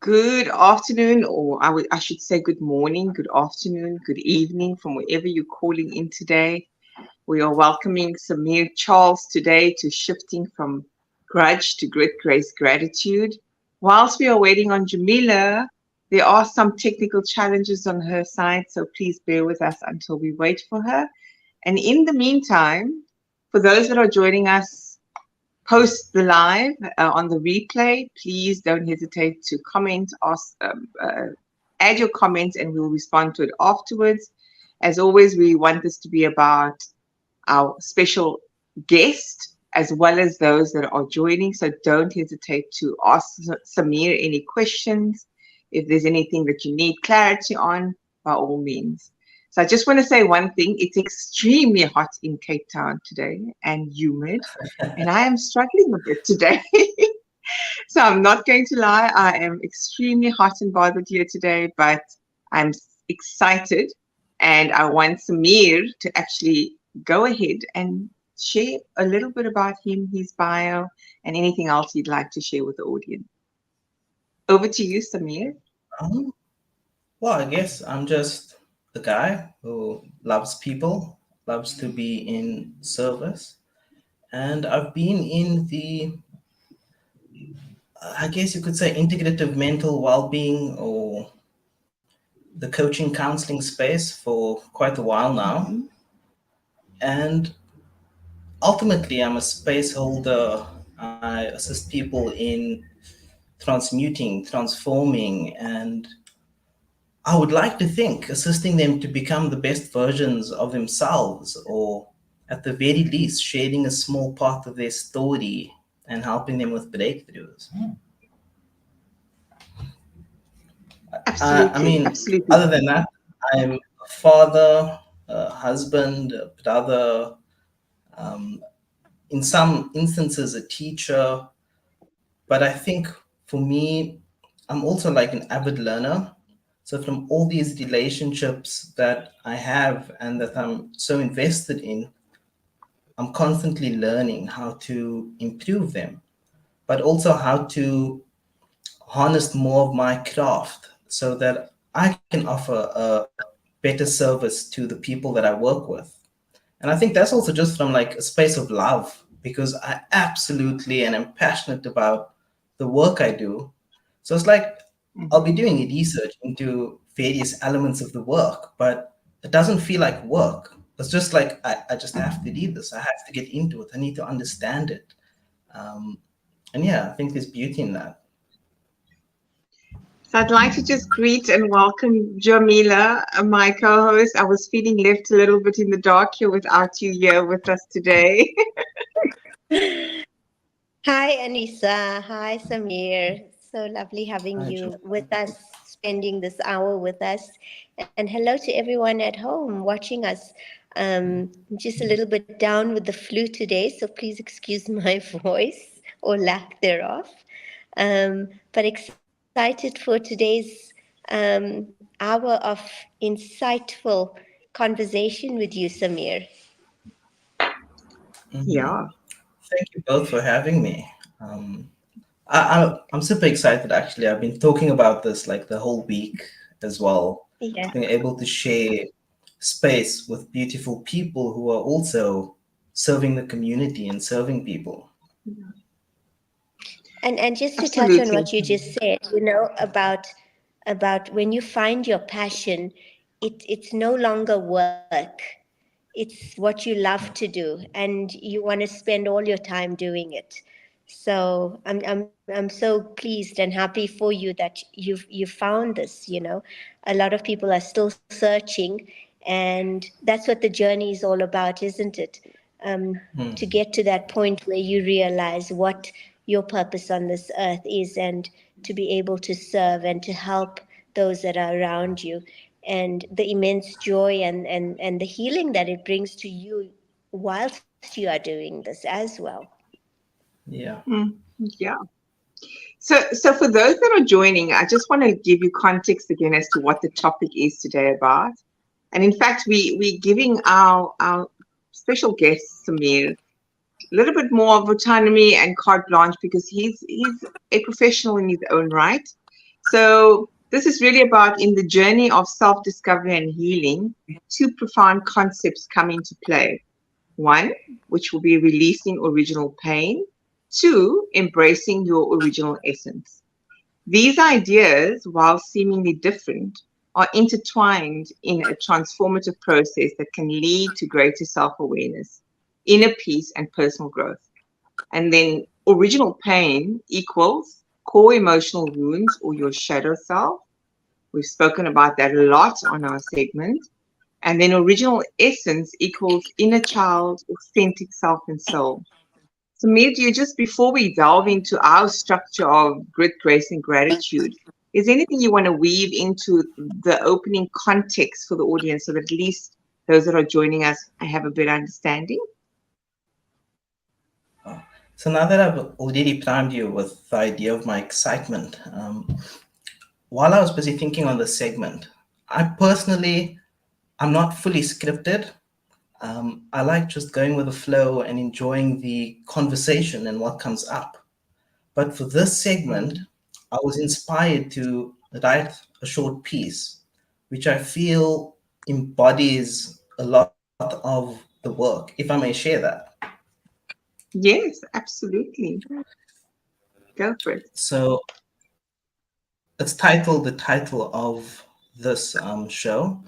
Good afternoon, or I should say good morning, good afternoon, good evening from wherever you're calling in today. We are welcoming Samir Charles today to shifting from grudge to grit, grace, gratitude. Whilst we are waiting on Jamila, there are some technical challenges on her side, so please bear with us until we wait for her. And in the meantime, for those that are joining us post the live on the replay, please don't hesitate to comment, add your comments, and we'll respond to it afterwards. As always, we want this to be about our special guest as well as those that are joining. So don't hesitate to ask Samir any questions. If there's anything that you need clarity on, by all means. So I just want to say one thing. It's extremely hot in Cape Town today and humid, and I am struggling a bit today. So I'm not going to lie. I am extremely hot and bothered here today, but I'm excited, and I want Samir to actually go ahead and share a little bit about him, his bio, and anything else he'd like to share with the audience. Over to you, Samir. Well, I guess I'm just a guy who loves people, loves to be in service. And I've been in the, I guess you could say, integrative mental well-being or the coaching counseling space for quite a while now. And ultimately, I'm a space holder. I assist people in transmuting, transforming, and I would like to think assisting them to become the best versions of themselves, or at the very least, sharing a small part of their story and helping them with breakthroughs. Absolutely. Other than that, I'm a father, a husband, a brother, in some instances, a teacher. But I think for me, I'm also like an avid learner. So from all these relationships that I have and that I'm so invested in, I'm constantly learning how to improve them, but also how to harness more of my craft so that I can offer a better service to the people that I work with. And I think that's also just from like a space of love, because I absolutely and am passionate about the work I do. So it's like I'll be doing research into various elements of the work, but it doesn't feel like work. It's just like I just have to read this. I have to get into it. I need to understand it. And yeah, I think there's beauty in that. So I'd like to just greet and welcome Jamila, my co-host. I was feeling left a little bit in the dark here without you here with us today. Hi, Anissa. Hi, Samir. So lovely having Hi, you Joe. with us, spending this hour with us. And hello to everyone at home watching us. I'm just a little bit down with the flu today, so please excuse my voice or lack thereof. But excited for today's hour of insightful conversation with you, Samir. Yeah, Thank you both for having me. I'm super excited actually. I've been talking about this like the whole week as well. Yeah. Being able to share space with beautiful people who are also serving the community and serving people. And just to touch on absolutely. what you just said, about when you find your passion, it's no longer work. It's what you love to do, and you want to spend all your time doing it. So I'm so pleased and happy for you that you've found this. A lot of people are still searching, and that's what the journey is all about, isn't it? To get to that point where you realize what your purpose on this earth is, and to be able to serve and to help those that are around you, and the immense joy and the healing that it brings to you whilst you are doing this as well. Yeah. Yeah. So for those that are joining, I just want to give you context again as to what the topic is today about. And in fact, we're giving our special guest, Samir, a little bit more of autonomy and carte blanche because he's a professional in his own right. So this is really about in the journey of self-discovery and healing, two profound concepts come into play. One, which will be releasing original pain. Two, embracing your original essence. These ideas, while seemingly different, are intertwined in a transformative process that can lead to greater self-awareness, inner peace, and personal growth. And then original pain equals core emotional wounds or your shadow self. We've spoken about that a lot on our segment. And then original essence equals inner child, authentic self and soul. So, Mirju, just before we delve into our structure of grit, grace, and gratitude, is there anything you want to weave into the opening context for the audience so that at least those that are joining us have a better understanding? So now that I've already primed you with the idea of my excitement, while I was busy thinking on this segment, I personally, I'm not fully scripted. I like just going with the flow and enjoying the conversation and what comes up. But for this segment, I was inspired to write a short piece, which I feel embodies a lot of the work, if I may share that. Yes, absolutely. Go for it. So it's titled, the title of this show,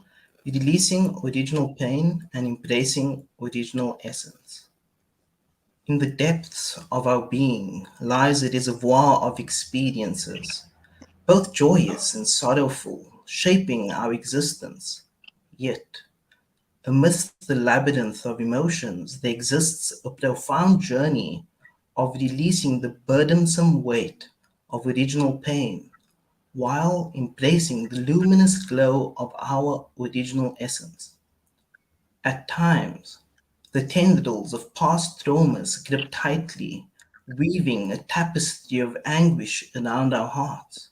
Releasing Original Pain and Embracing Original Essence. In the depths of our being lies a reservoir of experiences, both joyous and sorrowful, shaping our existence. Yet, amidst the labyrinth of emotions, there exists a profound journey of releasing the burdensome weight of original pain while embracing the luminous glow of our original essence. At times, the tendrils of past traumas grip tightly, weaving a tapestry of anguish around our hearts.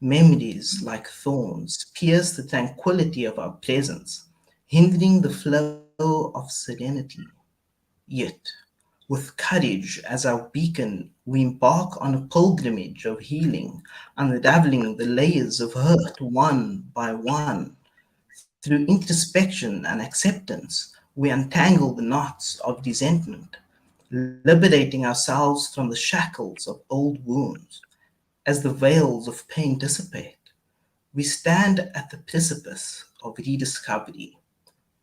Memories, like thorns, pierce the tranquility of our presence, hindering the flow of serenity. Yet, with courage as our beacon, we embark on a pilgrimage of healing, unraveling the layers of hurt one by one. Through introspection and acceptance, we untangle the knots of resentment, liberating ourselves from the shackles of old wounds. As the veils of pain dissipate, we stand at the precipice of rediscovery,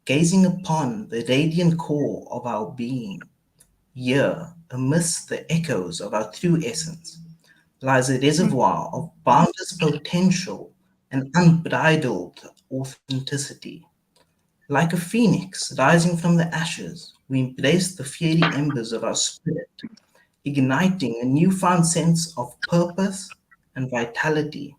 gazing upon the radiant core of our being. Here, amidst the echoes of our true essence, lies a reservoir of boundless potential and unbridled authenticity. Like a phoenix rising from the ashes, we embrace the fiery embers of our spirit, igniting a newfound sense of purpose and vitality.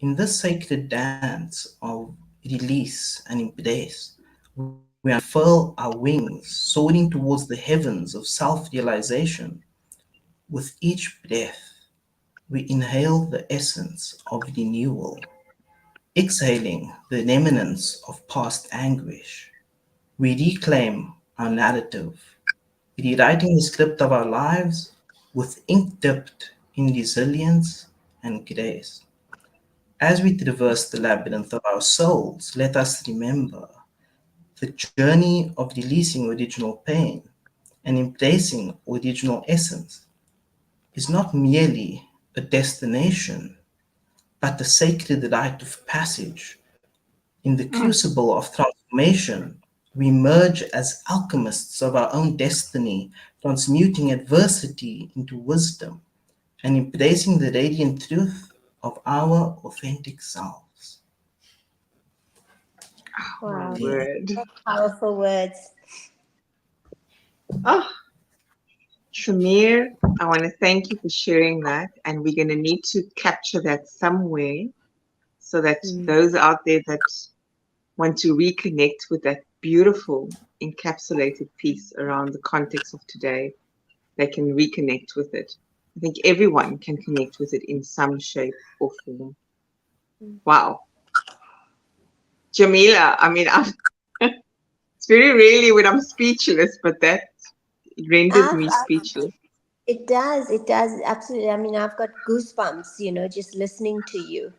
In this sacred dance of release and embrace, we unfurl our wings, soaring towards the heavens of self realization. With each breath, we inhale the essence of renewal, exhaling the remnants of past anguish. We reclaim our narrative, rewriting the script of our lives with ink dipped in resilience and grace. As we traverse the labyrinth of our souls, let us remember the journey of releasing original pain and embracing original essence is not merely a destination, but a sacred rite of passage. In the crucible of transformation, we emerge as alchemists of our own destiny, transmuting adversity into wisdom and embracing the radiant truth of our authentic selves. My Wow, Yeah. word. powerful words. Oh, Samir, I want to thank you for sharing that. And we're going to need to capture that somewhere so that Mm. those out there that want to reconnect with that beautiful encapsulated piece around the context of today, they can reconnect with it. I think everyone can connect with it in some shape or form. Wow. Jamila, I mean, it's very rarely when I'm speechless, but that renders I've, me I've, speechless. It does. It does. Absolutely. I mean, I've got goosebumps, just listening to you.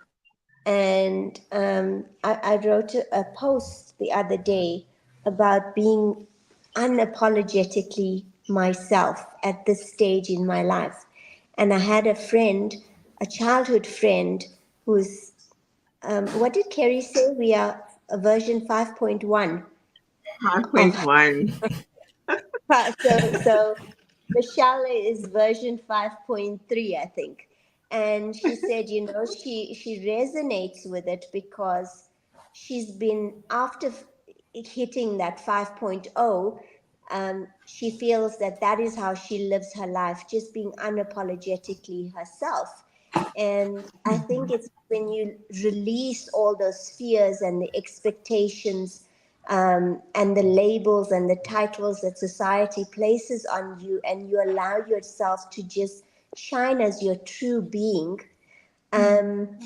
And I wrote a post the other day about being unapologetically myself at this stage in my life. And I had a friend, a childhood friend, who's, what did Kerry say? We are a version 5.1 of 5.1. so Michelle is version 5.3, I think. And she said, she resonates with it because she's been, after hitting that 5.0, she feels that that is how she lives her life, just being unapologetically herself. And I think it's when you release all those fears and the expectations, and the labels and the titles that society places on you, and you allow yourself to just shine as your true being. um,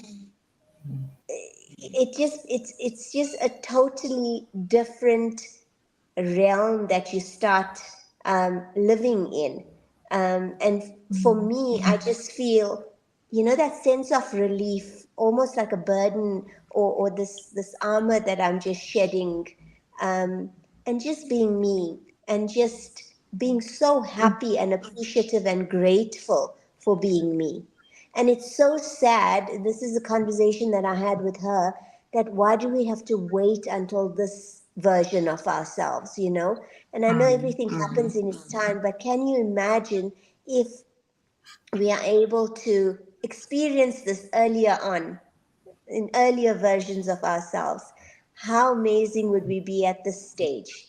it's just a totally different realm that you start living in. And for me, I just feel, that sense of relief, almost like a burden, or this armor that I'm just shedding, and just being me, and just being so happy and appreciative and grateful for being me. And it's so sad. This is a conversation that I had with her, that why do we have to wait until this version of ourselves, And I know everything happens in its time, but can you imagine if we are able to experience this earlier on, in earlier versions of ourselves? How amazing would we be at this stage?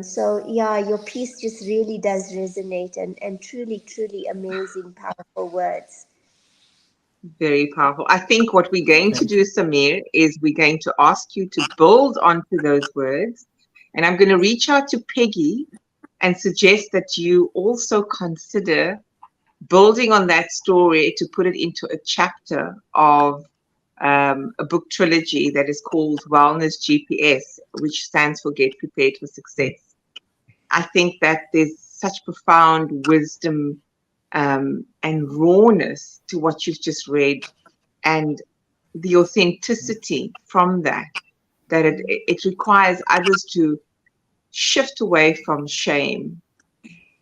So yeah, your piece just really does resonate, and truly, truly amazing, powerful words. Very powerful. I think what we're going to Thank do, you. Samir, is we're going to ask you to build onto those words. And I'm going to reach out to Peggy and suggest that you also consider building on that story to put it into a chapter of a book trilogy that is called Wellness GPS, which stands for Get Prepared for Success. I think that there's such profound wisdom and rawness to what you've just read, and the authenticity from that, that it requires others to shift away from shame,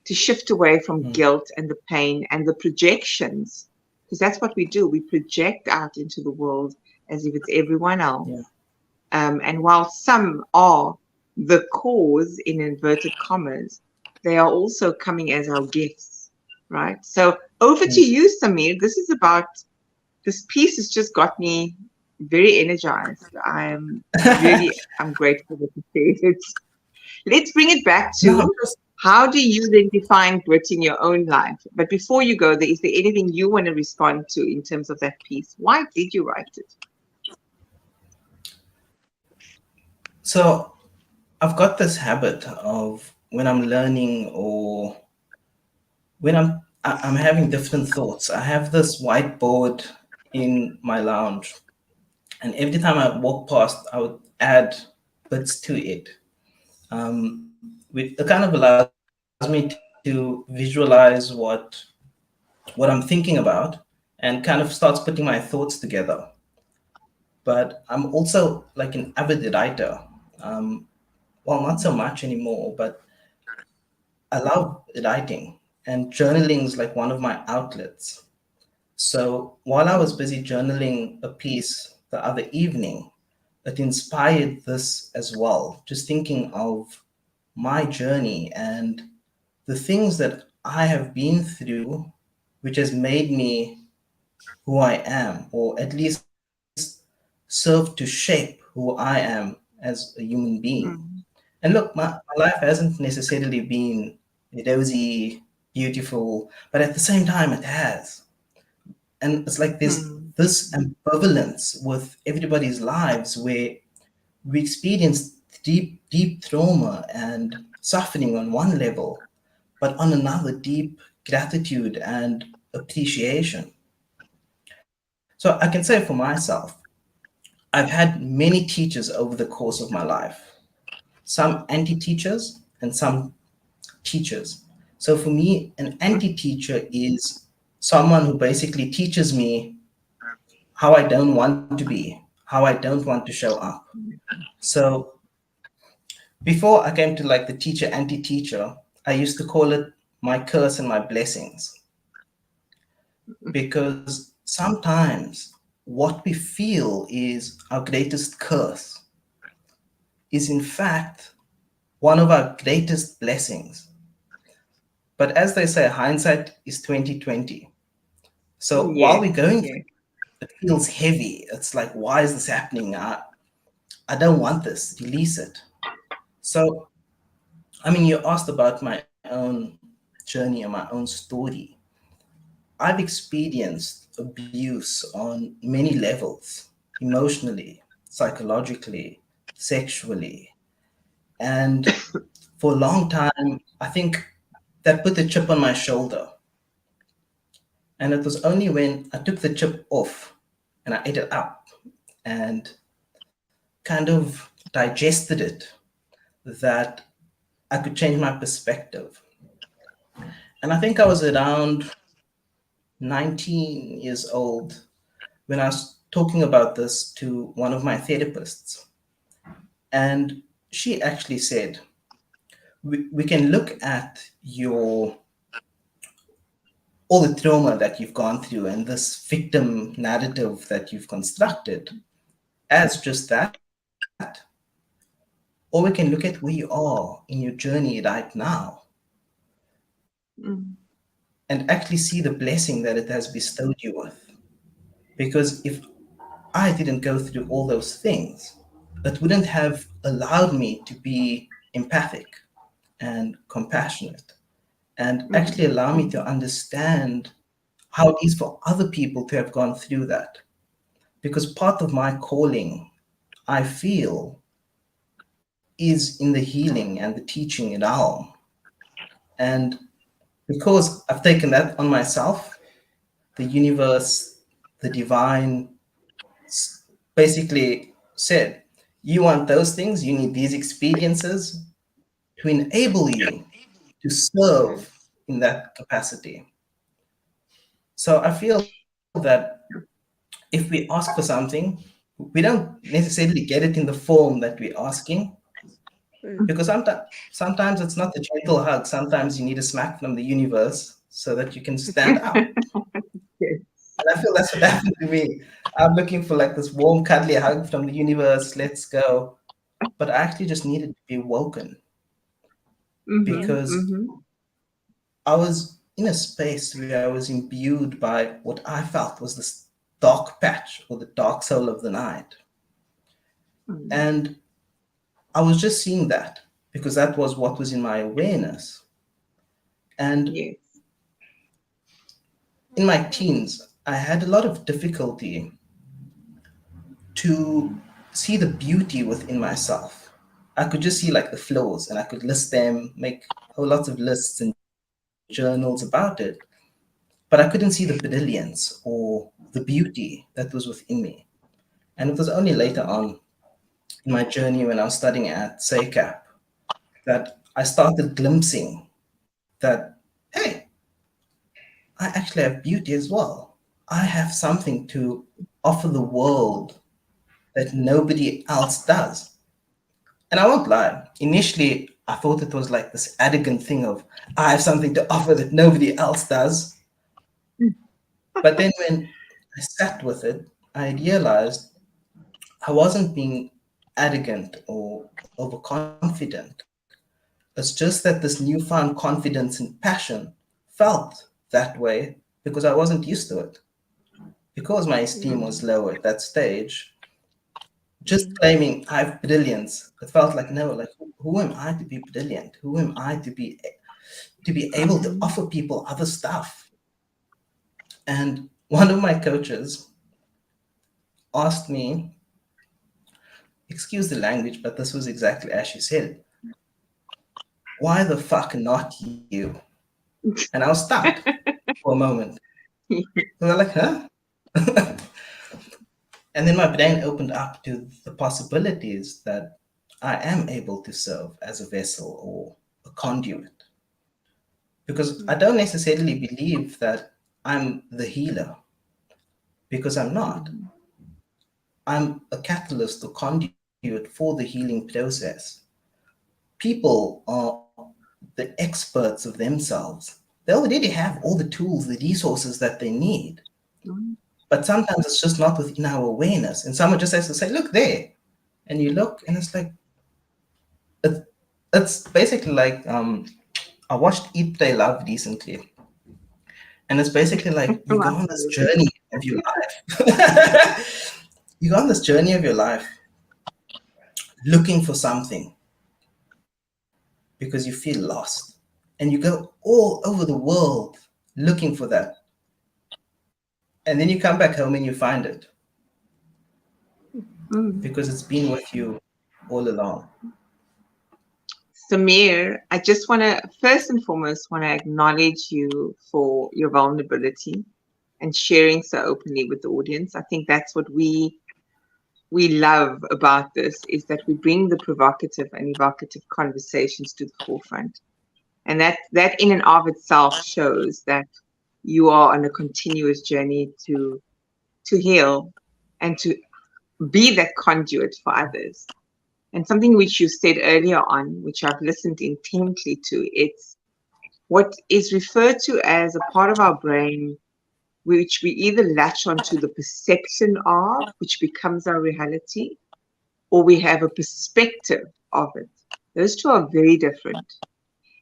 to shift away from guilt and the pain and the projections, because that's what we do. We project out into the world as if it's everyone else. Yeah. And while some are the cause, in inverted commas, they are also coming as our gifts, right? So over to you, Samir. This piece has just got me very energized. I'm grateful that you said it. Let's bring it back No, to how do you then define grit in your own life? But before you go there, is there anything you want to respond to in terms of that piece? Why did you write it? so I've got this habit of when I'm learning, or when I'm having different thoughts. I have this whiteboard in my lounge, and every time I walk past, I would add bits to it. It kind of allows me to visualize what I'm thinking about, and kind of starts putting my thoughts together. But I'm also like an avid writer. Um, well, not so much anymore, but I love writing, and journaling is like one of my outlets. So while I was busy journaling a piece the other evening, it inspired this as well. Just thinking of my journey and the things that I have been through, which has made me who I am, or at least served to shape who I am as a human being. Mm, And look, my life hasn't necessarily been rosy, beautiful, but at the same time, it has. And it's like there's mm, this ambivalence with everybody's lives where we experience deep, deep trauma and suffering on one level, but on another, deep gratitude and appreciation. So I can say for myself, I've had many teachers over the course of my life, some anti teachers and some teachers. So for me, an anti-teacher is someone who basically teaches me how I don't want to be, how I don't want to show up. So before I came to like the teacher anti-teacher, I used to call it my curse and my blessings, because sometimes what we feel is our greatest curse is in fact one of our greatest blessings. But as they say, hindsight is 2020. So while Yes, we're going through, yes. it feels heavy. It's like, why is this happening? I don't want this. Release it. So, I mean, you asked about my own journey and my own story. I've experienced abuse on many levels, emotionally, psychologically, sexually. And for a long time, I think that put a chip on my shoulder. And it was only when I took the chip off and I ate it up and kind of digested it that I could change my perspective. And I think I was around 19 years old when I was talking about this to one of my therapists. And she actually said, we can look at your all the trauma that you've gone through and this victim narrative that you've constructed as just that, or we can look at where you are in your journey right now Mm, and actually see the blessing that it has bestowed you with. Because if I didn't go through all those things, it wouldn't have allowed me to be empathic and compassionate and mm, actually allow me to mm, understand how it is for other people to have gone through that. Because part of my calling, I feel, is in the healing and the teaching realm. And because I've taken that on myself, the universe, the divine basically said, you want those things, you need these experiences to enable you to serve in that capacity. So I feel that if we ask for something, we don't necessarily get it in the form that we're asking, Mm. because sometimes it's not the gentle hug. Sometimes you need a smack from the universe so that you can stand up. yes. And I feel that's what happened to me. I'm looking for like this warm, cuddly hug from the universe. Let's go. But I actually just needed to be woken Mm-hmm, because mm-hmm. I was in a space where I was imbued by what I felt was this dark patch or the dark soul of the night. Mm, And I was just seeing that because that was what was in my awareness. And yes. in my teens, I had a lot of difficulty to see the beauty within myself. I could just see like the flaws and I could list them, make whole lots of lists and journals about it. But I couldn't see the brilliance or the beauty that was within me. And it was only later on in my journey when I was studying at SACAP that I started glimpsing that, hey, I actually have beauty as well. I have something to offer the world that nobody else does. And I won't lie, initially I thought it was like this arrogant thing of, I have something to offer that nobody else does. But then when I sat with it, I realized I wasn't being arrogant or overconfident. It's just that this newfound confidence and passion felt that way because I wasn't used to it. Because my esteem Mm. was low at that stage, just Mm. claiming I have brilliance, it felt like no, like who am I to be brilliant? Who am I to be able to Mm-hmm. offer people other stuff? And one of my coaches asked me, excuse the language, but this was exactly as she said, why the fuck not you? And I was stunned for a moment. And I was like, huh? And then my brain opened up to the possibilities that I am able to serve as a vessel or a conduit. because I don't necessarily believe that I'm the healer, because I'm not. I'm a catalyst or conduit for the healing process. People are the experts of themselves. They already have all the tools, the resources that they need. But sometimes it's just not within our awareness. And someone just has to say, look there. And you look, and it's like, it's basically like, I watched Eat, Pray, Love recently. And it's basically like you go on this journey of your life. You go on this journey of your life looking for something because you feel lost. And you go all over the world looking for that. And then you come back home and you find it because it's been with you all along. Samir, I just want to, first and foremost, want to acknowledge you for your vulnerability and sharing so openly with the audience. I think that's what we love about this, is that we bring the provocative and evocative conversations to the forefront. And that in and of itself shows that you are on a continuous journey to heal and to be that conduit for others. And something which you said earlier on, which I've listened intently to, it's what is referred to as a part of our brain which we either latch onto the perception of, which becomes our reality, or we have a perspective of it. Those two are very different.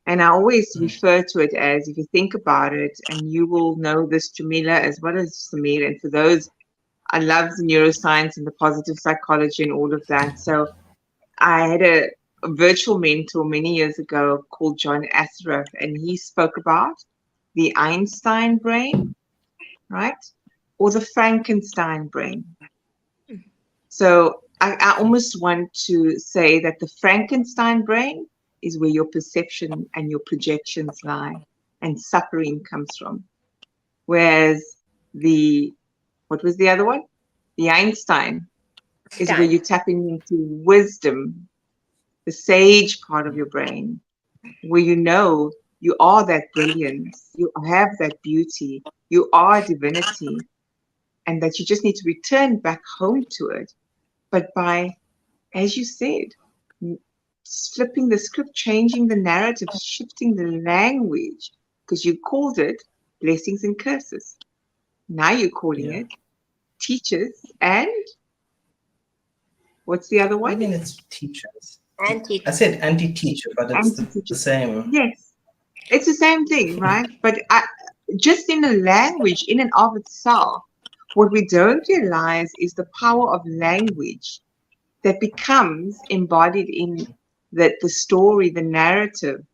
And I always refer to it as, if you think about it, and you will know this, Jamila, as well as Samir, and for those, I love the neuroscience and the positive psychology and all of that. So I had a virtual mentor many years ago called John Assaraf, and he spoke about the Einstein brain, right? Or the Frankenstein brain. So I almost want to say that the Frankenstein brain is where your perception and your projections lie and suffering comes from. Whereas what was the other one? The Einstein is where you're tapping into wisdom, the sage part of your brain, where you know you are that brilliance, you have that beauty, you are divinity, and that you just need to return back home to it. But by, as you said, flipping the script, changing the narrative, shifting the language, because you called it blessings and curses. Now you're calling it teachers and what's the other one? I mean, it's teachers. Anti-teacher. I said anti-teacher, but it's the same. Yes, it's the same thing, right? But just in the language, in and of itself, what we don't realize is the power of language that becomes embodied in the story, the narrative,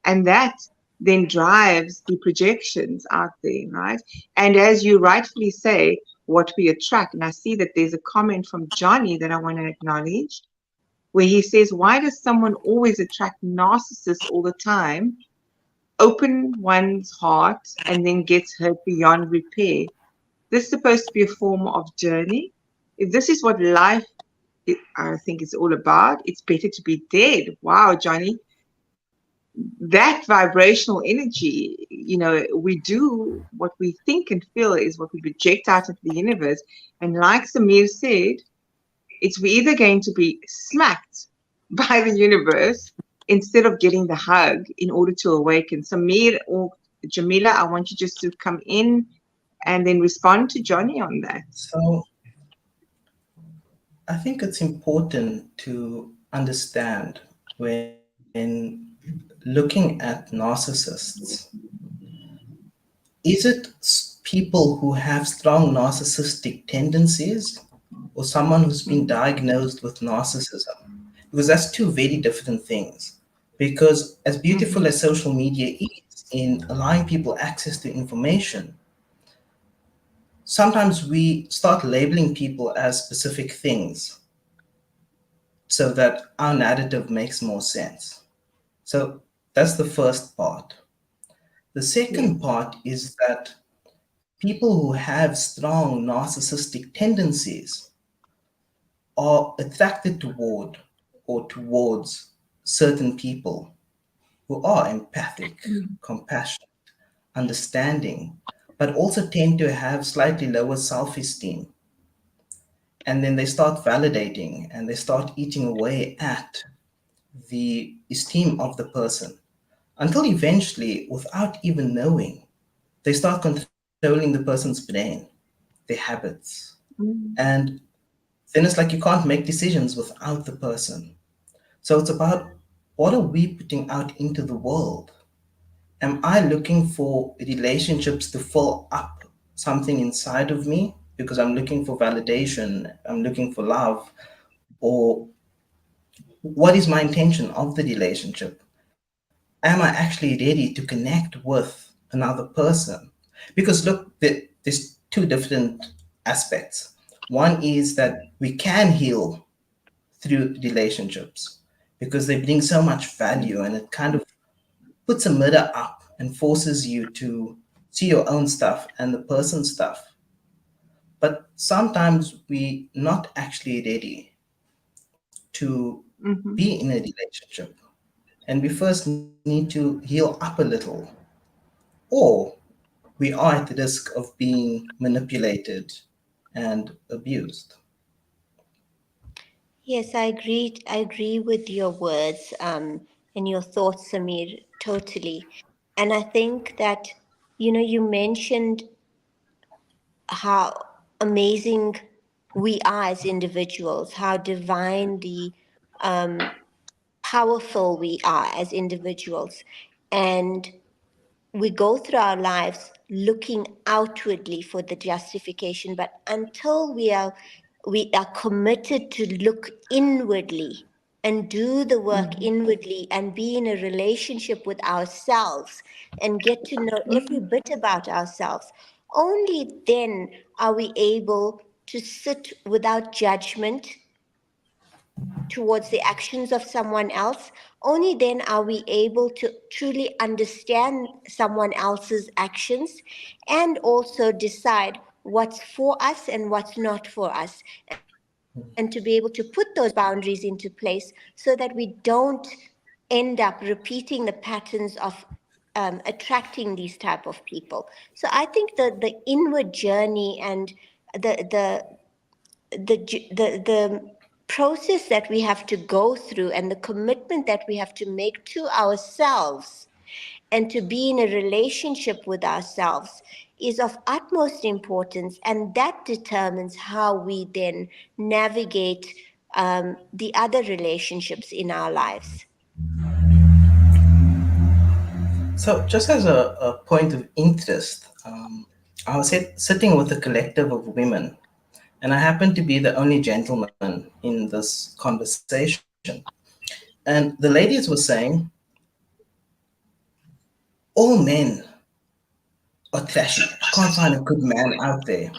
and that then drives the projections out there, right? And as you rightfully say, what we attract. And I see that there's a comment from Johnny that I want to acknowledge, where he says, why does someone always attract narcissists all the time, open one's heart, and then gets hurt beyond repair? This is supposed to be a form of journey. If this is what life, I think, is all about, it's better to be dead. Wow, Johnny. That vibrational energy, we do what we think and feel is what we project out into the universe. And like Samir said, we're either going to be smacked by the universe instead of getting the hug in order to awaken. Samir or Jamila, I want you just to come in and then respond to Johnny on that. So I think it's important to understand when looking at narcissists, is it people who have strong narcissistic tendencies or someone who's been diagnosed with narcissism? Because that's two very different things. Because as beautiful as social media is in allowing people access to information, sometimes we start labeling people as specific things so that our narrative makes more sense. So that's the first part. The second part is that people who have strong narcissistic tendencies are attracted toward or towards certain people who are empathic, compassionate, understanding, but also tend to have slightly lower self-esteem. And then they start validating and they start eating away at the esteem of the person until eventually, without even knowing, they start controlling the person's brain, their habits. And then it's like you can't make decisions without the person. So it's about, what are we putting out into the world? Am I looking for relationships to fill up something inside of me because I'm looking for validation, I'm looking for love, or what is my intention of the relationship? Am I actually ready to connect with another person? Because look, there's two different aspects. One is that we can heal through relationships because they bring so much value, and it kind of puts a mirror up and forces you to see your own stuff and the person's stuff. But sometimes we're not actually ready to Mm-hmm. be in a relationship, and we first need to heal up a little, or we are at the risk of being manipulated and abused. Yes, I agree. I agree with your words and your thoughts, Samir, totally. And I think that, you mentioned how amazing we are as individuals, how divinely powerful we are as individuals. And we go through our lives looking outwardly for the justification, but until we are committed to look inwardly and do the work inwardly and be in a relationship with ourselves and get to know every bit about ourselves, only then are we able to sit without judgment towards the actions of someone else. Only then are we able to truly understand someone else's actions and also decide what's for us and what's not for us, and to be able to put those boundaries into place so that we don't end up repeating the patterns of attracting these type of people. So I think the inward journey and the the process that we have to go through and the commitment that we have to make to ourselves and to be in a relationship with ourselves is of utmost importance, and that determines how we then navigate the other relationships in our lives. So, just as a point of interest, I was sitting with a collective of women, and I happened to be the only gentleman in this conversation. And the ladies were saying, all men are trashy. I can't find a good man out there.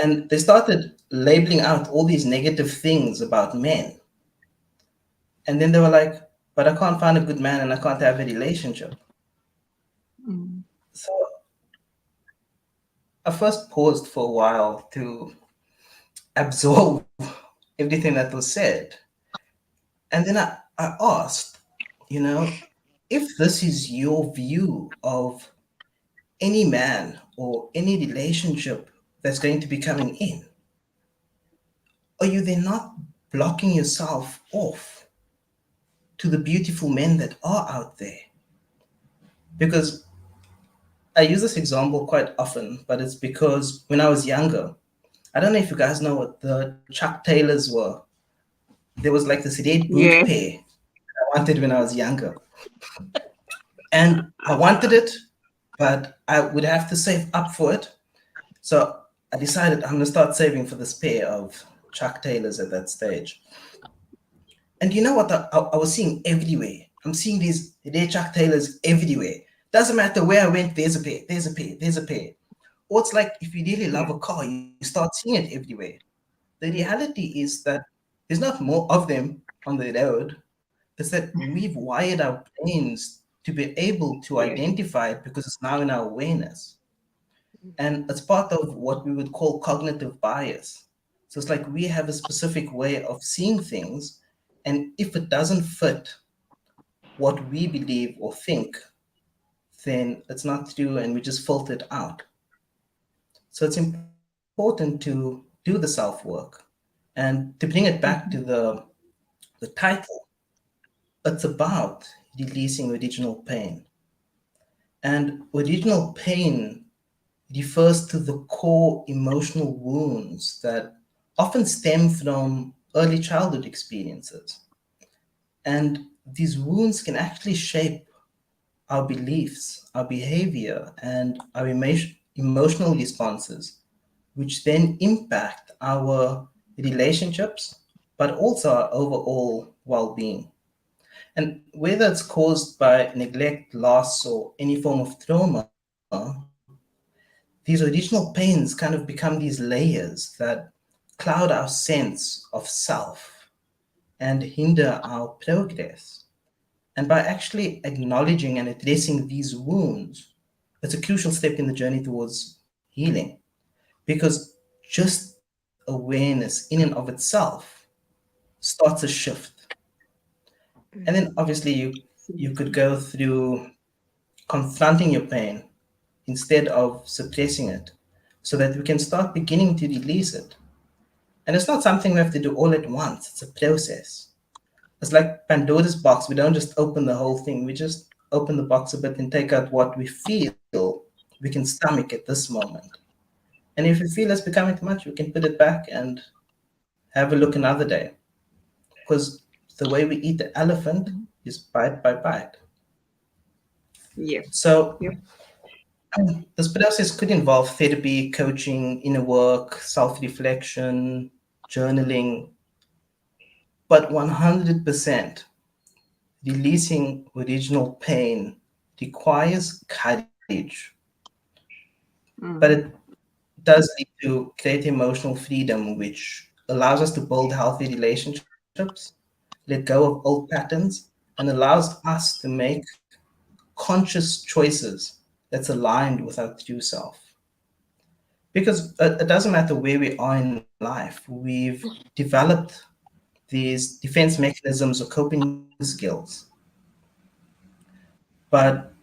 And they started labeling out all these negative things about men. And then they were like, but I can't find a good man and I can't have a relationship. So I first paused for a while to absorb everything that was said. And then I asked, you know, if this is your view of any man or any relationship that's going to be coming in, are you then not blocking yourself off to the beautiful men that are out there? Because I use this example quite often, but it's because when I was younger, I don't know if you guys know what the Chuck Taylors were. There was like this red boot Yes. pair I wanted when I was younger. And I wanted it, but I would have to save up for it. So I decided I'm going to start saving for this pair of Chuck Taylors at that stage. And you know what? I was seeing everywhere. I'm seeing these red Chuck Taylors everywhere. Doesn't matter where I went, there's a pair, there's a pair, there's a pair. Or it's like if you really love a car, you start seeing it everywhere. The reality is that there's not more of them on the road. It's that we've wired our brains to be able to Yes. identify it because it's now in our awareness. And it's part of what we would call cognitive bias. So it's like we have a specific way of seeing things, and if it doesn't fit what we believe or think, then it's not true and we just filter it out. So it's important to do the self work. And to bring it back to Mhm. the title, it's about releasing original pain. And original pain refers to the core emotional wounds that often stem from early childhood experiences. And these wounds can actually shape our beliefs, our behavior, and our emotional responses, which then impact our relationships, but also our overall well being. And whether it's caused by neglect, loss, or any form of trauma, these original pains kind of become these layers that cloud our sense of self and hinder our progress. And by actually acknowledging and addressing these wounds, it's a crucial step in the journey towards healing. Because just awareness in and of itself starts a shift. And then obviously you could Absolutely. go through confronting your pain instead of suppressing it so that we can start beginning to release it. And it's not something we have to do all at once, it's a process. It's like Pandora's box. We don't just open the whole thing, we just open the box a bit and take out what we feel we can stomach at this moment. And if we feel it's becoming too much, we can put it back and have a look another day. Because the way we eat the elephant Mhm. is bite by bite. Yeah. So Yep. this process could involve therapy, coaching, inner work, self-reflection, journaling, but 100% releasing original pain requires courage. But it Mm. does lead to create emotional freedom, which allows us to build healthy relationships, let go of old patterns, and allows us to make conscious choices that's aligned with our true self. Because it doesn't matter where we are in life, we've developed these defense mechanisms or coping skills. But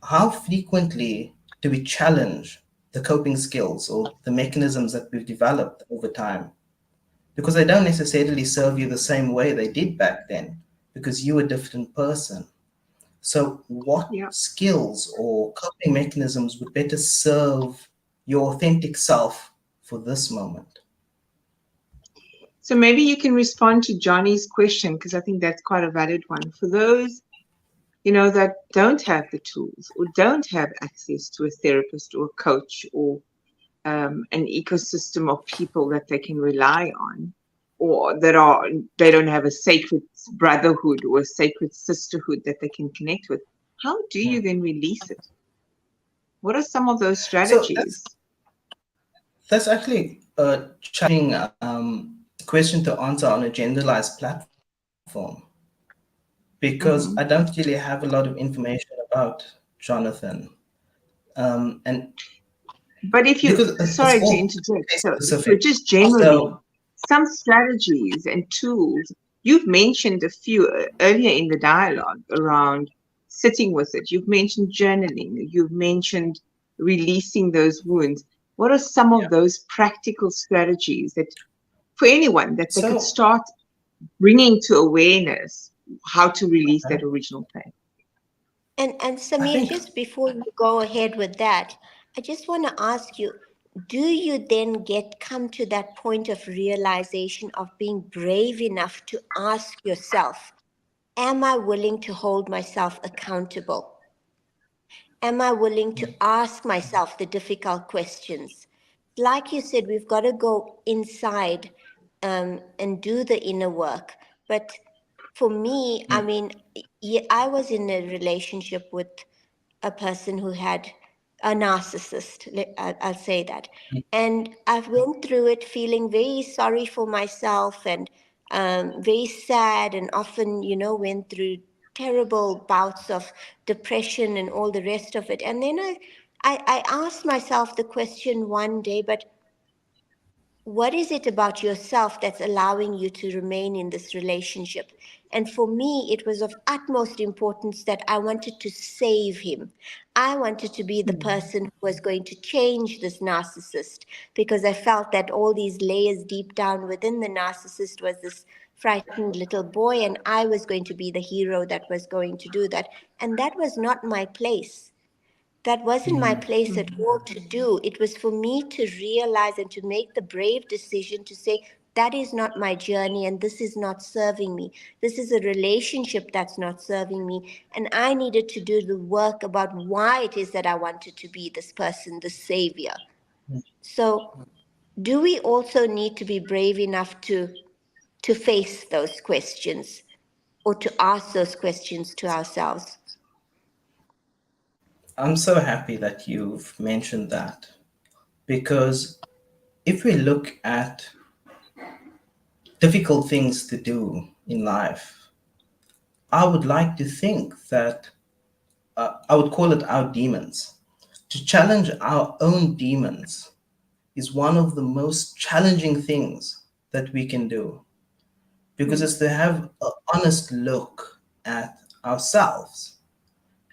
how frequently do we challenge the coping skills or the mechanisms that we've developed over time? Because they don't necessarily serve you the same way they did back then, because you're a different person. So, what Yeah. skills or coping mechanisms would better serve your authentic self for this moment? So maybe you can respond to Johnny's question because I think that's quite a valid one. For those, that don't have the tools or don't have access to a therapist or a coach or an ecosystem of people that they can rely on, or they don't have a sacred brotherhood or a sacred sisterhood that they can connect with. How do you then release it? What are some of those So strategies? that's actually a challenging question to answer on a generalized platform because I don't Hmm. really have a lot of information about Jonathan, and But if you, because it's sorry to all interject, case so specific. just generally, So some strategies and tools, you've mentioned a few earlier in the dialogue around sitting with it. You've mentioned journaling, you've mentioned releasing those wounds. What are some of yeah, those practical strategies that for anyone that they could so start bringing to awareness how to release okay. that original pain? And I Samir, think just before you go ahead with that, I just want to ask you, do you then come to that point of realization of being brave enough to ask yourself, am I willing to hold myself accountable? Am I willing to ask myself the difficult questions? Like you said, we've got to go inside and do the inner work. But for me, I mean, I was in a relationship with a person who had a narcissist. I'll say that, and I've went through it feeling very sorry for myself and very sad, and often, went through terrible bouts of depression and all the rest of it. And then I asked myself the question one day, but what is it about yourself that's allowing you to remain in this relationship? And for me, it was of utmost importance that I wanted to save him. I wanted to be the person who was going to change this narcissist, because I felt that all these layers deep down within the narcissist was this frightened little boy, and I was going to be the hero that was going to do that. And that was not my place. That wasn't my place at all to do. It was for me to realize and to make the brave decision to say, that is not my journey and this is not serving me. This is a relationship that's not serving me. And I needed to do the work about why it is that I wanted to be this person, the savior. So, do we also need to be brave enough to face those questions or to ask those questions to ourselves? I'm so happy that you've mentioned that, because if we look at difficult things to do in life, I would like to think that I would call it our demons. To challenge our own demons is one of the most challenging things that we can do, because it's to have an honest look at ourselves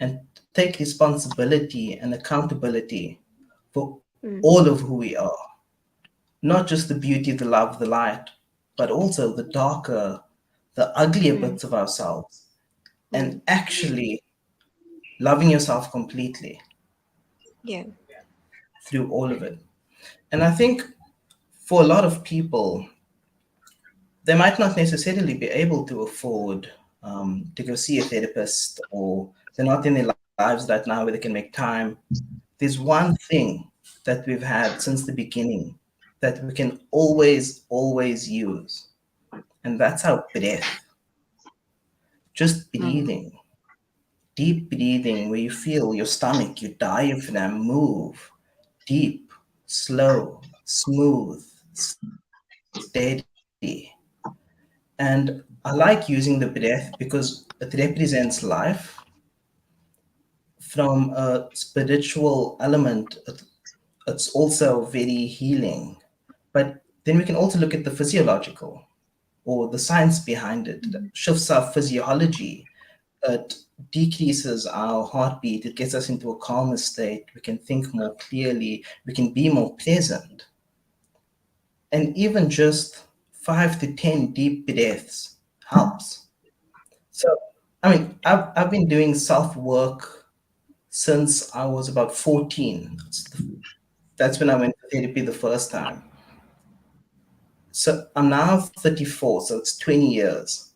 and take responsibility and accountability for all of who we are. Not just the beauty, the love, the light, but also the darker, the uglier bits of ourselves, and actually loving yourself completely Yeah. through all of it. And I think for a lot of people, they might not necessarily be able to afford to go see a therapist, or they're not in their lives right now where they can make time. There's one thing that we've had since the beginning that we can always use, and that's our breath. Just breathing, deep breathing, where you feel your stomach, your diaphragm move deep, slow, smooth, steady. And I like using the breath because it represents life from a spiritual element. It's also very healing. But then we can also look at the physiological or the science behind it. It shifts our physiology. It decreases our heartbeat. It gets us into a calmer state. We can think more clearly. We can be more present. And even just 5 to 10 deep breaths helps. So, I mean, I've been doing self work since I was about 14. That's when I went to therapy the first time. So I'm now 34, so it's 20 years.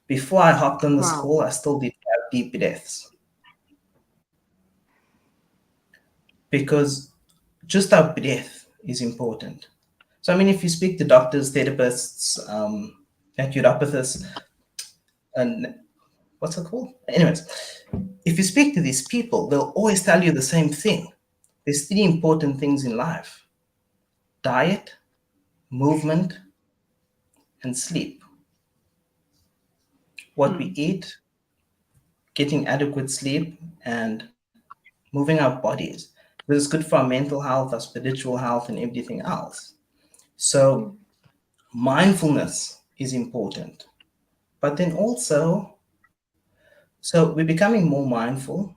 Before I hopped on this Wow. call, I still did 5 deep breaths, because just our breath is important. So, I mean, if you speak to doctors, therapists, naturopathists, and what's it called? Anyways, if you speak to these people, they'll always tell you the same thing. There's 3 important things in life: diet, movement, and sleep. What we eat, getting adequate sleep, and moving our bodies. Because it's good for our mental health, our spiritual health, and everything else. So, mindfulness is important. But then also, so we're becoming more mindful,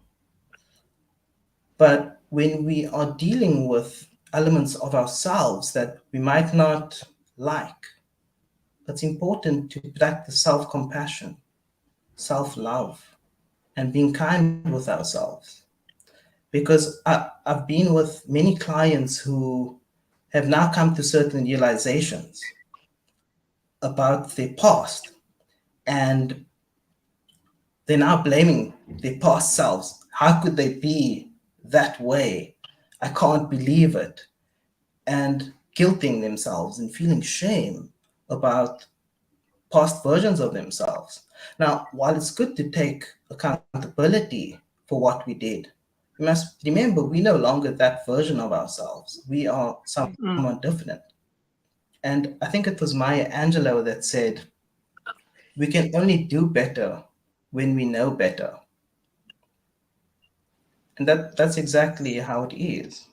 but when we are dealing with elements of ourselves that we might not like, it's important to practice self compassion, self love, and being kind with ourselves. Because I've been with many clients who have now come to certain realizations about their past, and they're now blaming their past selves. How could they be that way? I can't believe it. And guilting themselves and feeling shame about past versions of themselves. Now, while it's good to take accountability for what we did, we must remember we no longer that version of ourselves. We are someone different. And I think it was Maya Angelou that said, we can only do better when we know better. And that's exactly how it is.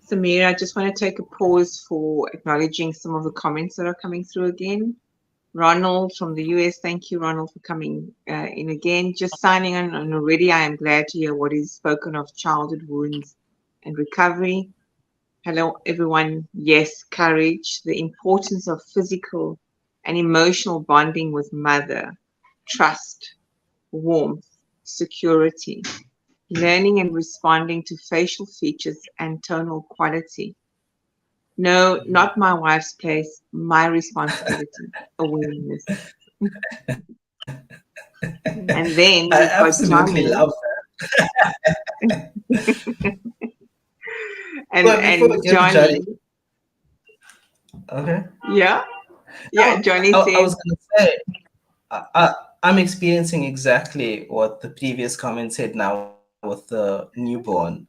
Samira, I just want to take a pause for acknowledging some of the comments that are coming through again. Ronald from the US. Thank you, Ronald, for coming in again. Just signing on, and already I am glad to hear what is spoken of childhood wounds and recovery. Hello, everyone. Yes, courage, the importance of physical and emotional bonding with mother, trust, warmth, security, learning and responding to facial features and tonal quality. No, not my wife's place, my responsibility, awareness. And then I we've got absolutely Johnny. love that. But before we and get to Johnny. Johnny, okay. Yeah. Yeah, Johnny I says. was going to say, I'm experiencing exactly what the previous comment said now with the newborn,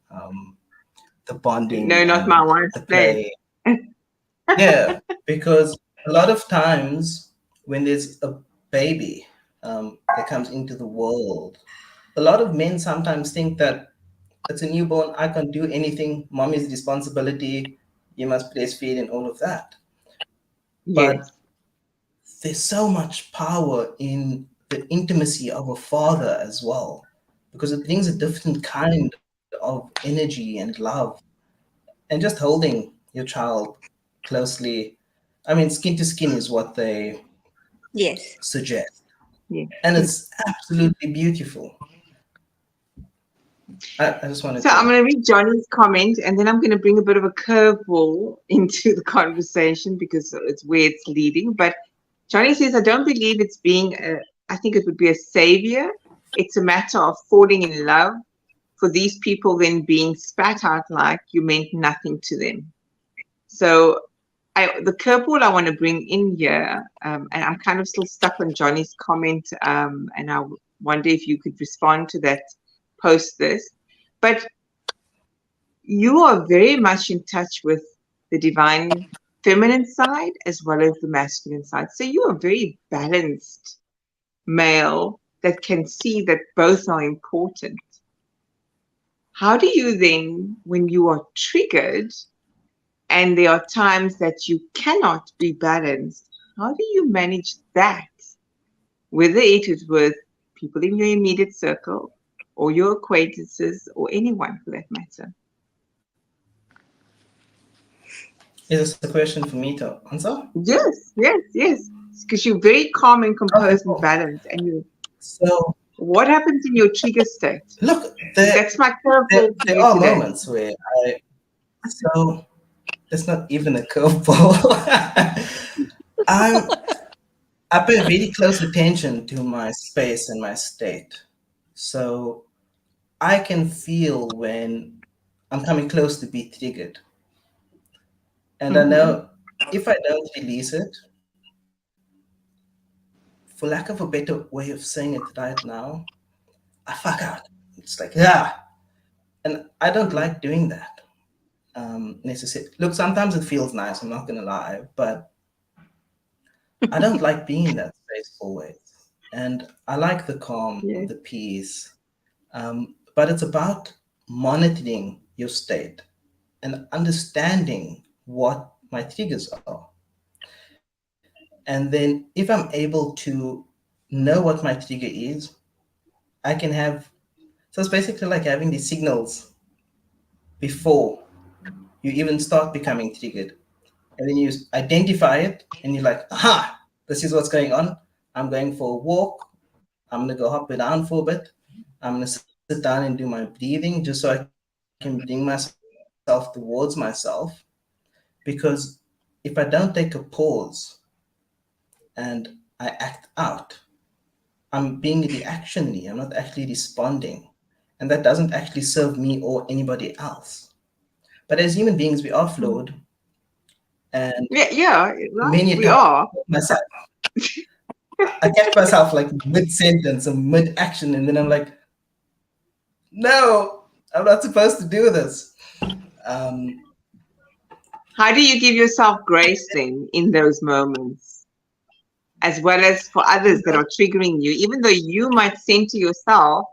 the bonding No, not and my the wife's play. place. Yeah, because a lot of times when there's a baby that comes into the world, a lot of men sometimes think that it's a newborn, I can't do anything, mommy's responsibility, you must breastfeed and all of that. But Yes. there's so much power in the intimacy of a father as well, because it brings a different kind of energy and love. And just holding your child closely, I mean, skin to skin is what they Yes. suggest. Yes. And it's absolutely beautiful. I just wanted So I'm to. going to read Johnny's comment, and then I'm going to bring a bit of a curveball into the conversation because it's where it's leading. But Johnny says, I don't believe it's being, I think it would be a savior. It's a matter of falling in love for these people then being spat out like you meant nothing to them. So the curveball I want to bring in here, and I'm kind of still stuck on Johnny's comment, and I wonder if you could respond to that post this. But you are very much in touch with the divine feminine side as well as the masculine side. So you are very balanced male that can see that both are important. How do you then, when you are triggered and there are times that you cannot be balanced, how do you manage that? Whether it is with people in your immediate circle or your acquaintances or anyone for that matter. Is this a question for me to answer? Yes, yes, yes. Because you're very calm and Okay, composed and cool. balanced. And you, So, what happens in your trigger state? look, That's my curveball for there you are today. moments where so it's not even a curveball. I'm, I pay very close attention to my space and my state. So I can feel when I'm coming close to be triggered. And I Mm-hmm. know if I don't release it, for lack of a better way of saying it right now, I fuck out. It's like, yeah. And I don't like doing that necessarily. Look, sometimes it feels nice, I'm not going to lie, but I don't like being in that space always. And I like the calm, Yes. the peace. But it's about monitoring your state and understanding what my triggers are. And then if I'm able to know what my trigger is, I can have, so it's basically like having these signals before you even start becoming triggered. And then you identify it and you're like, aha, this is what's going on. I'm going for a walk. I'm going to go hop it down for a bit. I'm going to sit down and do my breathing just so I can bring myself towards myself. Because if I don't take a pause and I act out, I'm being reactionary. I'm not actually responding. And that doesn't actually serve me or anybody else. But as human beings, we are flawed. And Yeah, yeah, right. many We times are. myself, I catch myself like mid sentence or mid action, and then I'm like, no, I'm not supposed to do this. Um, How do you give yourself grace then in those moments, as well as for others that are triggering you? Even though you might center yourself,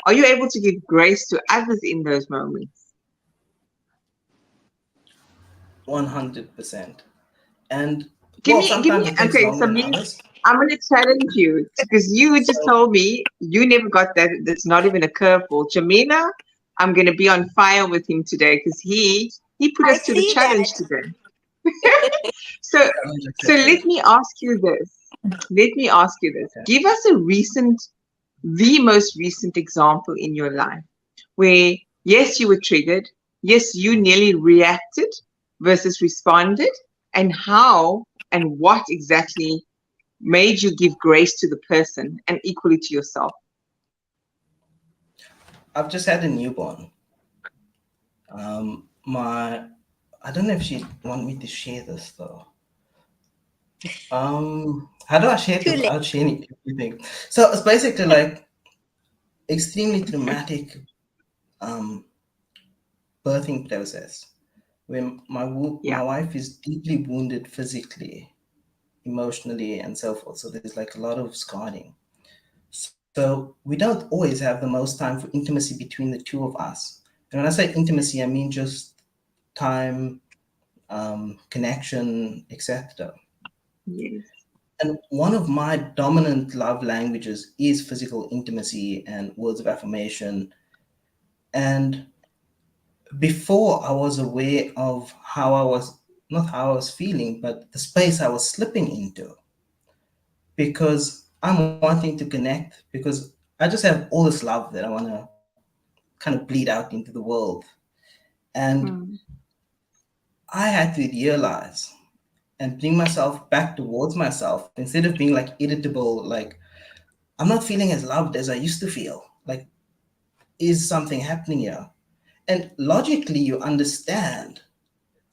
are you able to give grace to others in those moments? 100%. And Give well, me, sometimes it takes okay, longer so than me, others. I'm going to challenge you because you just So, told me you never got that. That's not even a curveball. Jamila, I'm going to be on fire with him today because he put I us to the see challenge that. today. So challenge so accepted. let me ask you this. Let me ask you this. Okay. Give us the most recent example in your life where yes, you were triggered, yes, you nearly reacted versus responded, and how and what exactly made you give grace to the person and equally to yourself. I've just had a newborn. My, I don't know if she want me to share this though. How do I share it Too late. without sharing everything? So it's basically like extremely traumatic um, birthing process when my Yeah. wife is deeply wounded physically, emotionally, and so forth. So there's like a lot of scarring. So we don't always have the most time for intimacy between the two of us. And when I say intimacy, I mean just time, connection, etc. Yes. And one of my dominant love languages is physical intimacy and words of affirmation. And before I was aware of how I was, not how I was feeling, but the space I was slipping into, because I'm wanting to connect, because I just have all this love that I want to kind of bleed out into the world. And Mm, I had to realize and bring myself back towards myself instead of being like irritable, like I'm not feeling as loved as I used to feel. Like, is something happening here? And logically, you understand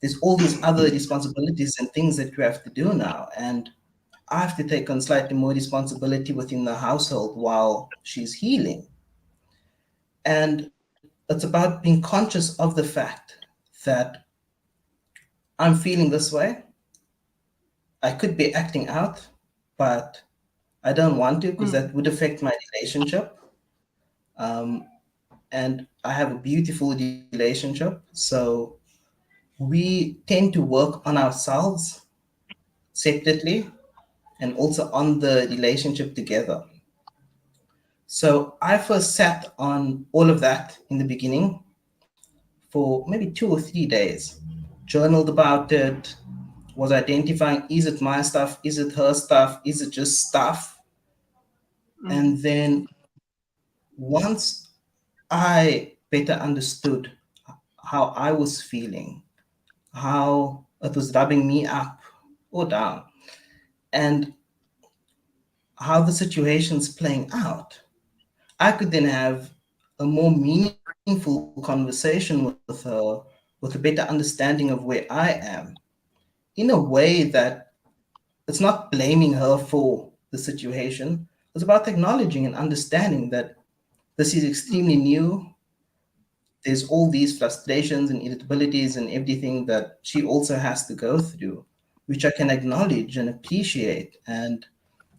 there's all these other responsibilities and things that you have to do now. And I have to take on slightly more responsibility within the household while she's healing. And it's about being conscious of the fact that I'm feeling this way. I could be acting out, but I don't want to because mm, that would affect my relationship. Um, and I have a beautiful relationship. So we tend to work on ourselves separately and also on the relationship together. So I first sat on all of that in the beginning for maybe 2 or 3 days, journaled about it, was identifying, is it my stuff? Is it her stuff? Is it just stuff? mm, And then once I better understood how I was feeling, how it was rubbing me up or down, and how the situation's playing out, I could then have a more meaningful conversation with her with a better understanding of where I am in a way that it's not blaming her for the situation. It's about acknowledging and understanding that this is extremely mm, new. There's all these frustrations and irritabilities and everything that she also has to go through, which I can acknowledge and appreciate and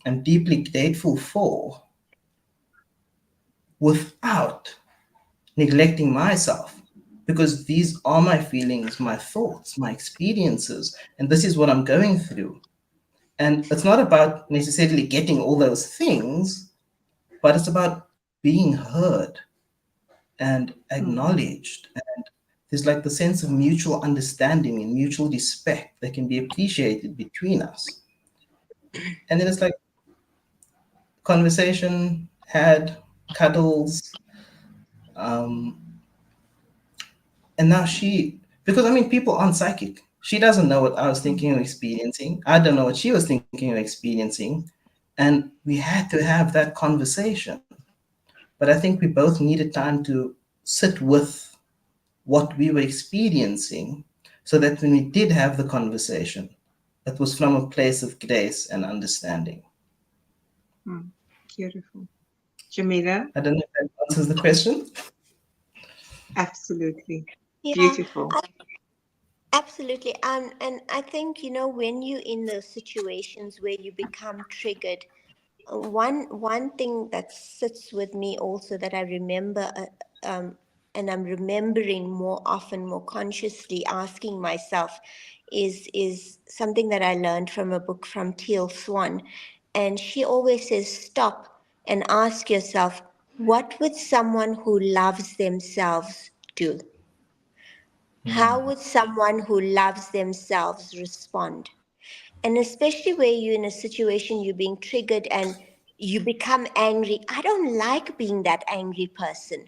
am deeply grateful for without neglecting myself. Because these are my feelings, my thoughts, my experiences, and this is what I'm going through. And it's not about necessarily getting all those things, but it's about being heard and mm, acknowledged. And there's like the sense of mutual understanding and mutual respect that can be appreciated between us. And then it's like conversation had, cuddles, um, and now she, because I mean, people aren't psychic. She doesn't know what I was mm, thinking or experiencing. I don't know what she was thinking or experiencing. And we had to have that conversation. But I think we both needed time to sit with what we were experiencing so that when we did have the conversation, it was from a place of grace and understanding. mm. Beautiful. Jamila, I don't know if that answers the question. absolutely. Yeah, Beautiful. absolutely. And I think, when you're in those situations where you become triggered, one thing that sits with me also that I remember, and I'm remembering more often, more consciously asking myself, is something that I learned from a book from Teal Swan, And she always says, stop and ask yourself, what would someone who loves themselves do? How would someone who loves themselves respond? And especially where you're in a situation, you're being triggered and you become angry. I don't like being that angry person.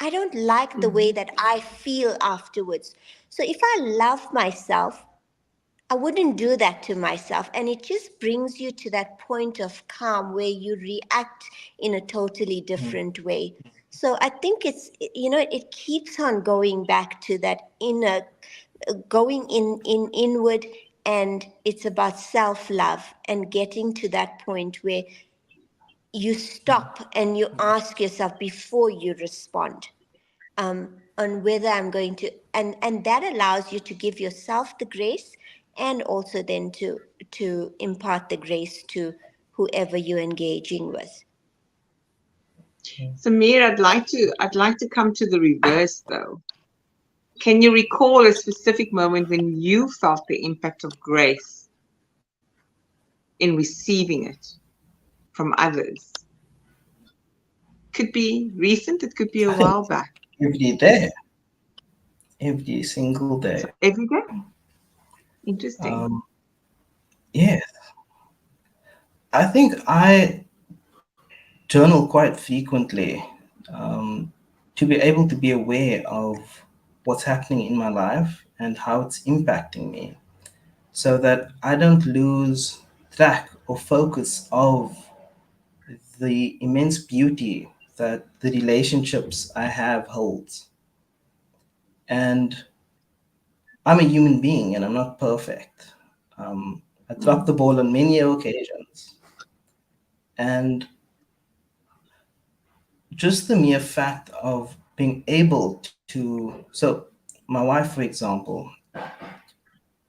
I don't like the way that I feel afterwards. So if I love myself, I wouldn't do that to myself. And it just brings you to that point of calm where you react in a totally different way. So I think it's, it keeps on going back to that inner, going in inward, and it's about self-love and getting to that point where you stop and you ask yourself before you respond, on whether I'm going to, and that allows you to give yourself the grace, and also then to impart the grace to whoever you're engaging with. Samir, I'd like to come to the reverse though. Can you recall a specific moment when you felt the impact of grace in receiving it from others? Could be recent, it could be a I think while back. every day, every single So day. every day. Interesting. Um, yes, I think I journal quite frequently, um, to be able to be aware of what's happening in my life and how it's impacting me, so that I don't lose track or focus of the immense beauty that the relationships I have holds. And I'm a human being and I'm not perfect. I dropped the ball on many occasions. And just the mere fact of being able to, so my wife, for example,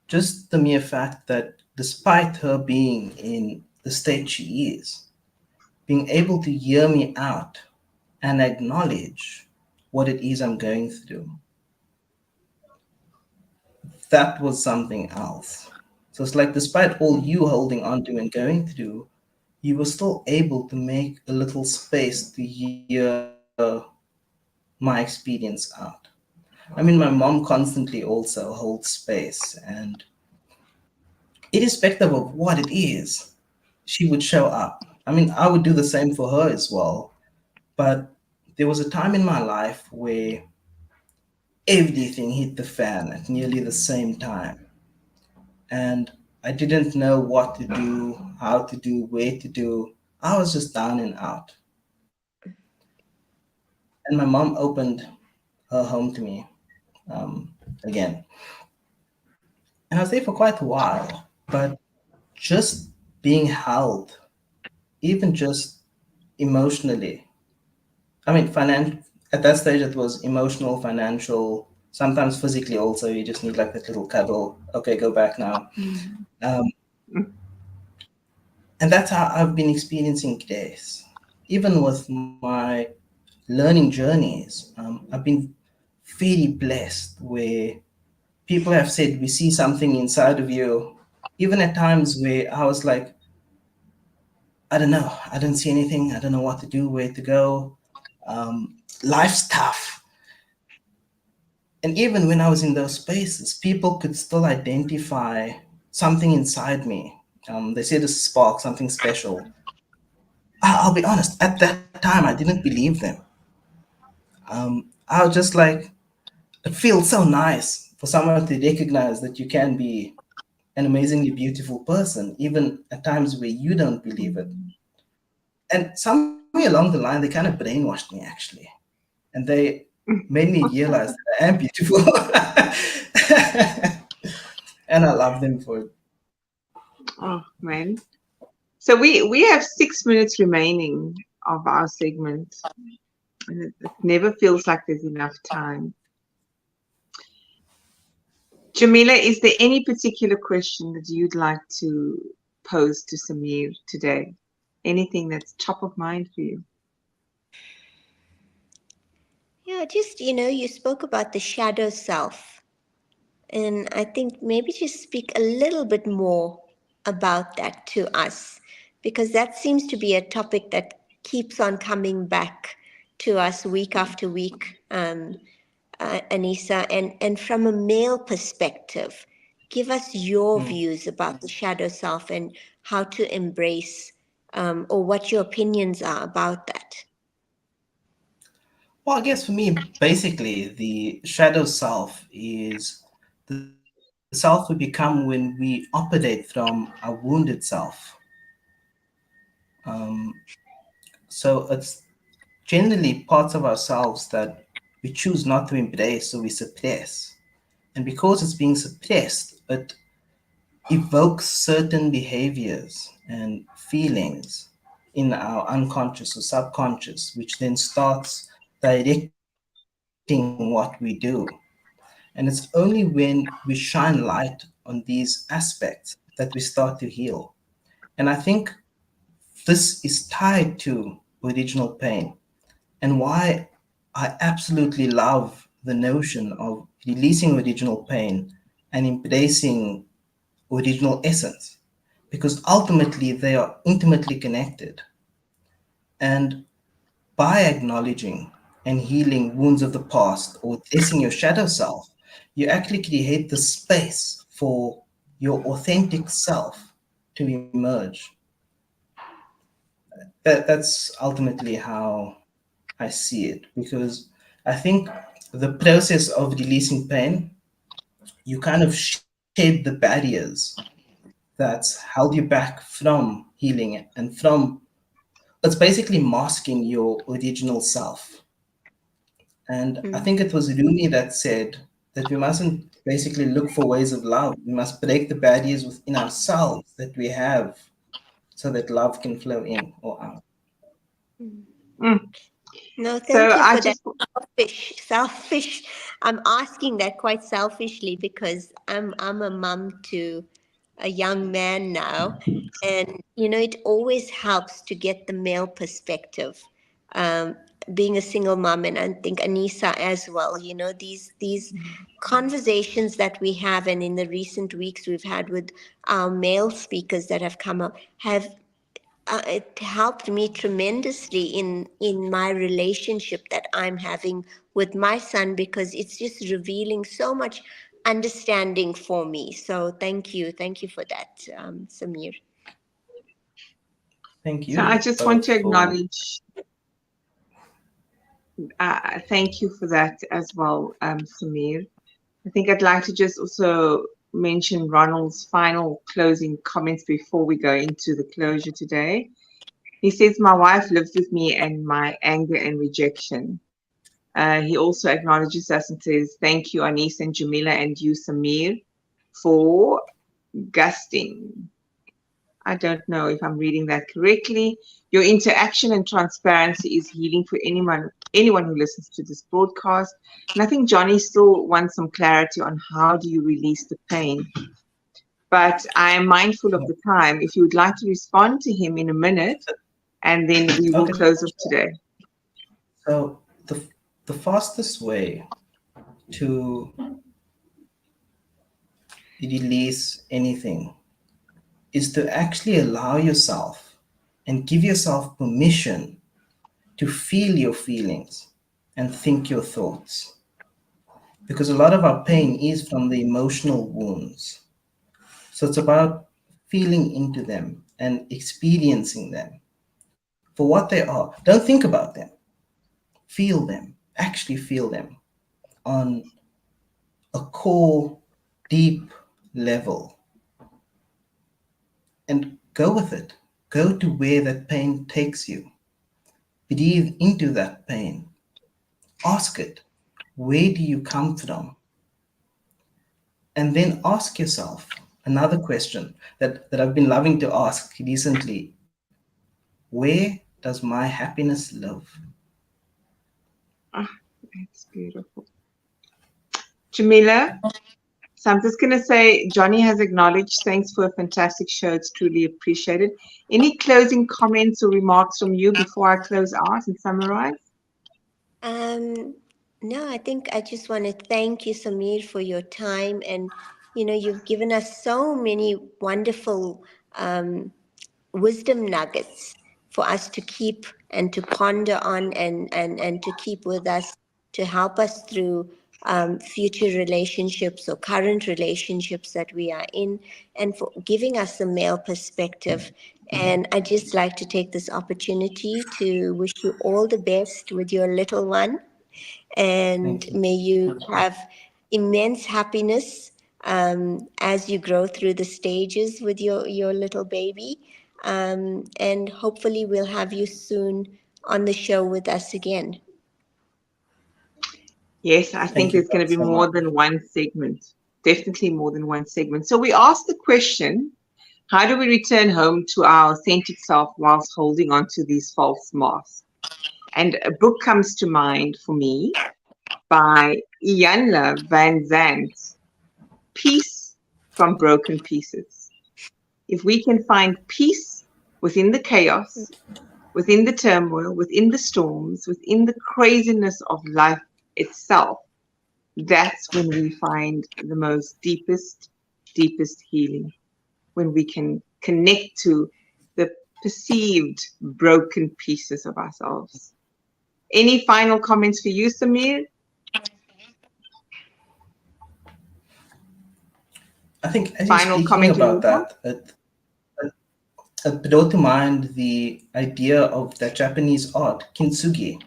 just the mere fact that despite her being in the state she is, being able to hear me out and acknowledge what it is I'm going through, that was something else. So it's like, despite all you holding on to and going through, you were still able to make a little space to hear my experience out. I mean, my mom constantly also holds space, and irrespective of what it is, she would show up. I mean, I would do the same for her as well. But there was a time in my life where everything hit the fan at nearly the same time. And I didn't know what to do, how to do, where to do. I was just down and out. And my mom opened her home to me, again. And I was there for quite a while. But just being held, even just emotionally, I mean, at that stage, it was emotional, financial, sometimes physically also. You just need like that little cuddle. Okay, go back now. Um, and that's how I've been experiencing days. Even with my learning journeys, I've been very blessed where people have said, we see something inside of you. Even at times where I was like, I don't know, I don't see anything, I don't know what to do, where to go. Life's tough. And even when I was in those spaces, people could still identify something inside me. They said a spark, something special. I'll be honest, at that time, I didn't believe them. I was just like, it feels so nice for someone to recognize that you can be an amazingly beautiful person, even at times where you don't believe it. And somewhere along the line, they kind of brainwashed me actually. And they made me realize that I am beautiful. And I love them for it. Oh man. So we have 6 minutes remaining of our segment. And it never feels like there's enough time. Jamila, is there any particular question that you'd like to pose to Samir today? Anything that's top of mind for you? Yeah, just, you spoke about the shadow self. And I think maybe just speak a little bit more about that to us. because that seems to be a topic that keeps on coming back to us week after week, Anissa. And from a male perspective, give us your views about the shadow self and how to embrace, or what your opinions are about that. Well, I guess for me, basically, the shadow self is the self we become when we operate from our wounded self. Um, so it's generally parts of ourselves that we choose not to embrace, so we suppress. And because it's being suppressed, it evokes certain behaviors and feelings in our unconscious or subconscious, which then starts directing what we do. And it's only when we shine light on these aspects that we start to heal. And I think this is tied to original pain, and why I absolutely love the notion of releasing original pain and embracing original essence, because ultimately they are intimately connected. And by acknowledging and healing wounds of the past or addressing your shadow self, you actually create the space for your authentic self to emerge. That's ultimately how I see it, because I think the process of releasing pain, you kind of shed the barriers that's held you back from healing it and from, it's basically masking your original self. And I think it was Rumi that said that we mustn't basically look for ways of love. We must break the barriers within ourselves that we have so that love can flow in or out. Mm. No, So thank you I for that. just, Selfish. I'm asking that quite selfishly because I'm a mum to a young man now, and it always helps to get the male perspective. Um, Being a single mum, and I think Anissa as well. These conversations that we have, and in the recent weeks we've had with our male speakers that have come up, have it helped me tremendously in my relationship that I'm having with my son, because it's just revealing so much understanding for me. So thank you for that, Samir. Thank so I you just want both to for. acknowledge, thank you for that as well, Samir. I think I'd like to just also mention Ronald's final closing comments before we go into the closure today. He says, "My wife lives with me and my anger and rejection." He also acknowledges us and says, "Thank you, Anis and Jamila and you, Samir, for gusting." I don't know if I'm reading that correctly. "Your interaction and transparency is healing for anyone who listens to this broadcast." And I think Johnny still wants some clarity on how do you release the pain. But I am mindful of the time. If you would like to respond to him in a minute, and then we will Okay. close off today. So the fastest way to release anything is to actually allow yourself and give yourself permission to feel your feelings and think your thoughts. Because a lot of our pain is from the emotional wounds. So it's about feeling into them and experiencing them for what they are. Don't think about them, feel them, actually feel them on a core, deep level, and go with it. Go to where that pain takes you. Breathe into that pain. Ask it, where do you come from? And then ask yourself another question that I've been loving to ask recently: where does my happiness live? Ah, that's beautiful. Jamila, so I'm just going to say, Johnny has acknowledged, thanks for a fantastic show. It's truly appreciated. Any closing comments or remarks from you before I close out and summarize? Um, no, I think I just want to thank you, Samir, for your time, and you've given us so many wonderful wisdom nuggets for us to keep and to ponder on and to keep with us to help us through future relationships or current relationships that we are in, and for giving us a male perspective. And I'd just like to take this opportunity to wish you all the best with your little one. And may you have immense happiness as you grow through the stages with your little baby. And hopefully we'll have you soon on the show with us again. Yes, I think there's going to be more than one segment. Definitely more than one segment. So we asked the question, how do we return home to our authentic self whilst holding on to these false masks? And a book comes to mind for me by Iyanla Van Zandt, Peace from Broken Pieces. If we can find peace within the chaos, within the turmoil, within the storms, within the craziness of life itself, that's when we find the most deepest healing, when we can connect to the perceived broken pieces of ourselves. Any final comments for you, Samir? I think as you're speaking about that, it brought to mind the idea of the Japanese art, kintsugi,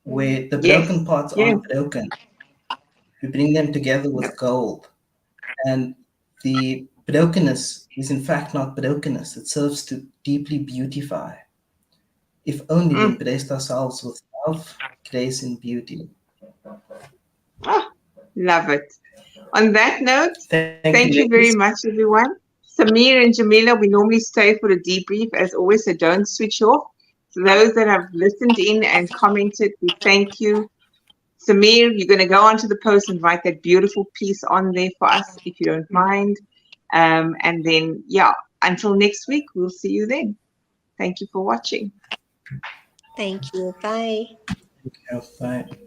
where the broken parts aren't broken. We bring them together with gold. And the brokenness is in fact not brokenness. It serves to deeply beautify. If only we embraced ourselves with love, grace, and beauty. Ah, love it. On that note, thank you very much, everyone. Samir and Jamila, we normally stay for a debrief, as always, so don't switch off. So those that have listened in and commented, we thank you. Samir, you're going to go onto the post and write that beautiful piece on there for us, if you don't mind. And then, until next week, we'll see you then. Thank you for watching. Thank you. Bye. Thank you. Bye.